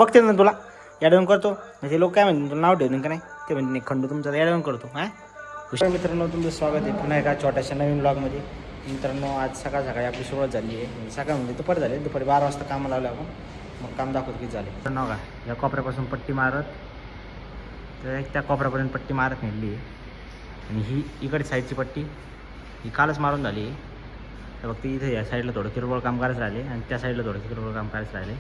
बघते ना तुला ॲडवून करतो म्हणजे लोक काय म्हणते तुला नाव ठेवून का नाही ते म्हणते नाही खंडू तुमचं ॲडवून करतो हां हुशार मित्रांनो तुमचं स्वागत आहे पुन्हा एका छोट्याशा नवीन ब्लॉगमध्ये. मित्रांनो आज सकाळ सकाळी आपली सुरुवात झाली आहे म्हणजे सकाळ म्हणजे दुपारी झाली दुपारी 12 वाजता कामाला लावलं आपण मग काम दाखवत किती झाले तर नाव का या कोपऱ्यापासून पट्टी मारत तर त्या कोपऱ्यापर्यंत पट्टी मारत नेली आहे आणि ही इकडे साईडची पट्टी ही कालच मारून झाली आहे. तर फक्त इथे या साईडला थोडं किरकोळ काम करायचं राहिले आणि त्या साईडला थोडं किरकोळ काम करायचं राहिले.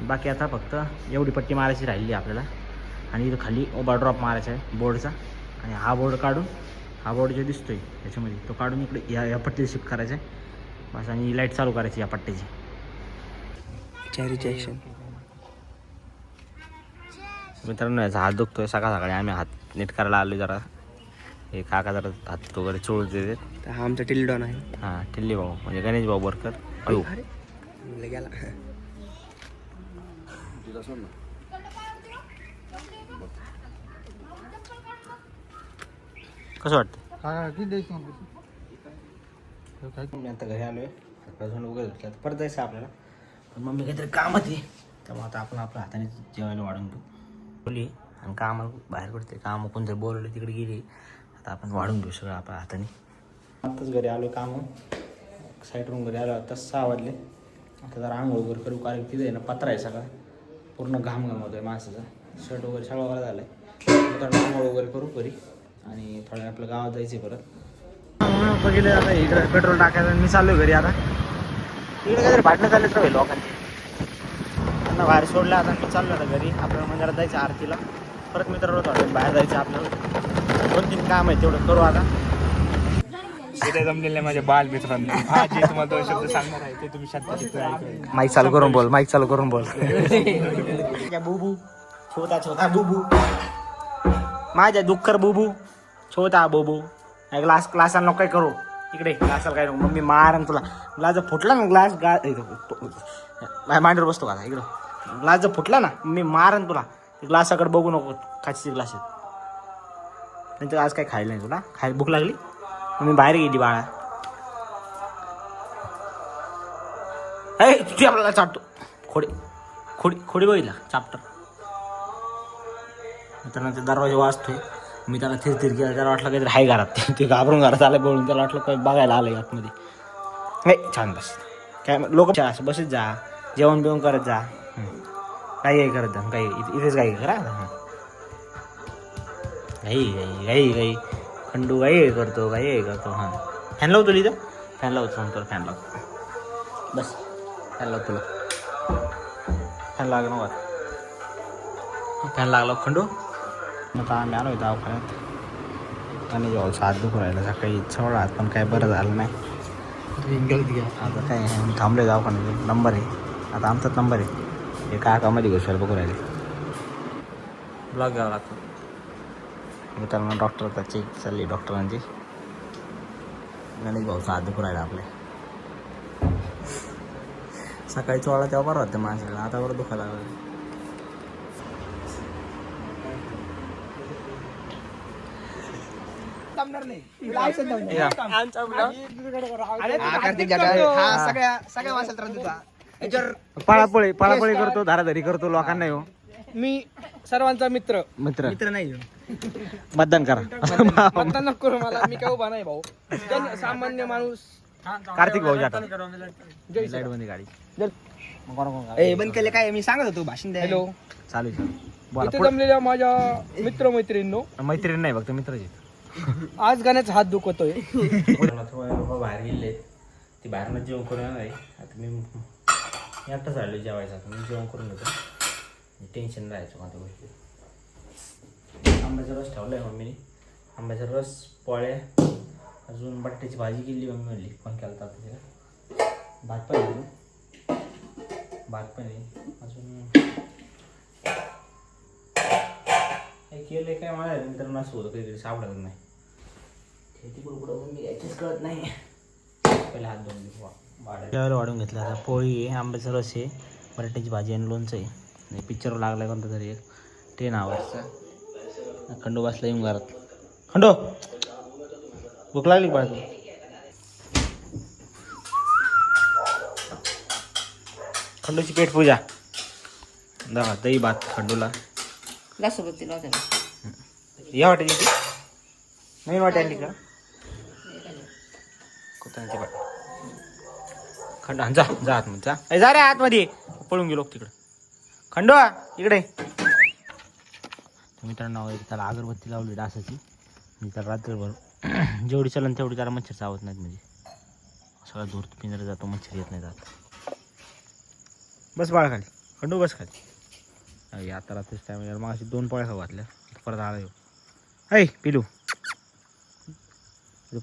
बाकी आता फक्त एवढी पट्टी मारायची राहिली आपल्याला आणि इथं खाली ओबा ड्रॉप मारायचा आहे बोर्डचा आणि हा बोर्ड काढून हा बोर्ड जो दिसतो आहे त्याच्यामध्ये तो काढून इकडे या पट्टीला शिफ्ट करायचा आहे बस आणि लाईट चालू करायची या पट्टीची. चॅरीची ॲक्शन. मित्रांनो याचा हात दुखतोय सकाळ सकाळी आम्ही हात नीट करायला आलो जरा हे काका जरा हात वगैरे चोळू देतात. हा आमचा टिल्डॉन आहे. हां टिल्ली भाऊ म्हणजे गणेश भाऊ बोरकर. अयो गेला कसं वाटतं? हा मी आता घरी आलो आहे सकाळपासून वगैरे घेतलं परत जायचं आपल्याला पण मम्मी काहीतरी कामात आहे त्यामुळे आता आपण आपल्या हाताने जेवायला वाढून घेऊ बोलली आणि कामाला बाहेर पडते काम कोणतरी बोलवले तिकडे गेली आता आपण वाढून घेऊ सगळं आपल्या हाताने. आत्ताच घरी आलो काम साईड रूम घरी आलो आता 6 वाजले आता जरा आंघोळ वगैरे करू कारण तिथे आहे ना पत्रा आहे सगळा पूर्ण घाम होतो आहे माणसाचा शर्ट वगैरे सगळं वगैरे झालं आहे तर आंघोळ वगैरे करू घरी आणि थोड्या आपल्या गावात जायचं परत बघितलं आता इकडे पेट्रोल टाकायचं मी चाललो घरी आता इकडे काहीतरी भांडणं चालले तर लोकांची त्यांना बाहेर सोडलं आता मी चाललो आता घरी आपल्याला मंदिरात जायचं आरतीला परत मित्रांनो थोडं बाहेर जायचं आपल्याला 2-3 काम आहे तेवढं करू आता. इथे जमलेले माझे बाल मित्रांनो हा जे तुम्हाला 2 शब्द सांगणार आहे ते तुम्ही शब्द माईक चालू करून बोल माईक चालू करून बोल. बुबू छोटा छोटा बुबू माझ्या दुःखर बुबू छोटा बुबू ग्लासाला नको काय करू इकडे ग्लासाला काय नको मम्मी मार तुला ग्लास जर फुटला ना ग्लास मांडीवर बसतो का इकडं ग्लास जर फुटला ना मम्मी मार तुला ग्लासाकडे बघू नको काचेचे ग्लास आहेत नंतर आज काय खायला नाही तुला भूक लागली मी बाहेर गेली बाळा तुझी आपल्याला चापतो खोडी खोडी खोडी बघितला चाप्टर मित्रांनो दरवाजा वाजतोय मी त्याला थिरथिर केला त्याला वाटलं काहीतरी हाय घरात ते घाबरून घरात आलं बोलून त्याला वाटलं काही बघायला आलं आतमध्ये नाही छान बस काय लोक असं बसत जा जेवण बिवण करत जा काही करत जा काही इथेच काही करा काही खंडू काही करतो काही करतो हां फॅन लावतो इथं फॅन लावतो सांगतो फॅन लावतो बस फॅन लावतो तुला फॅन लागला मग फॅन लागला खंडू आता आम्ही आलो आहे दवाखान्यात आणि जेव्हा हात दुखू राहिला सकाळी इच्छा हात पण काय बरं झालं नाही आता काय थांबले दवाखान्यात नंबर आहे आता आमचाच नंबर आहे हे काकामध्ये घुसवायला बघू राहिले ब्लॉग घ्यावा लागतो मित्रांनो डॉक्टर चेक चालली डॉक्टरांची गणेश भाऊचा हात दुखू राहिला आपल्या सकाळी चोळा तेव्हा बरं होतं माणसाला आता बरं दुखायला लागलं. पळापळी करतो धाराधारी करतो लोकांना येऊ मी सर्वांचा मित्र मित्र नाही मतदान करा मतदान नको करू मला मी काय उभा नाही भाऊ सामान्य माणूस कार्तिक भाऊ जाता लाईट बंदी गाडी बंद केले काय मी सांगत होतो भाषण द्या. हॅलो चालू इथे जमलेल्या माझ्या मित्र मैत्रिणींनो मैत्रीण नाही फक्त मित्रच आज गाण्याचा हात दुखतोय बाहेर गेले ती बाहेरनं जेवण करून येणार आहे आता मी एकटाच राहिलो जेवायचं आता मी जेवण करून घेतो टेन्शन राहायचं माझ्या गोष्टी. आंब्याचा रस ठेवला आहे मम्मीने आंब्याचा रस पोळ्या अजून बटाट्याची भाजी केली मम्मी म्हणली फोन केला होता तिला भात पण आहे अजून हे केलं काय मला नंतर नसं होतं काहीतरी सापडत नाही खेती कुठं मम्मी यायचीच कळत नाही पहिला हात धुवून जेवायला वाढून घेतला आता पोळी आहे आंब्याचा रस आहे बटाट्याची भाजी आणि लोणचं आहे पिक्चर लागला आहे कोणता तरी एक 10 आवर्सचा खंडू बसला येऊन घरात खंडू भूक लागली बाळा खंडूची पेट पूजा दही भात खंडूला लासोबत तिला होते या वाटेल ती नवीन वाटे आणली का कोथांची वाट खंड जा जा आतमध्ये जा ए, जा रे आतमध्ये पळून गेलो तिकडं खंडू इकडे मित्रांनो त्याला अगरबत्ती लावली डासाची मी त्याला रात्रभर जेवढी चलन तेवढी त्याला मच्छर चावत नाहीत म्हणजे सगळा धूर पिंजरा जातो मच्छर येत नाही जात बस बाळ खाली खंडू बस खाली आता रात्रीच टाईम मग अशी 2 पोळ्या खाऊ घातल्या परत आला येऊ ऐ पिलू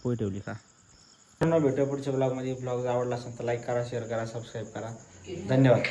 पोळी ठेवली का भेटूया पुढच्या ब्लॉगमध्ये ब्लॉग आवडला असेल तर लाईक करा शेअर करा सबस्क्राईब करा धन्यवाद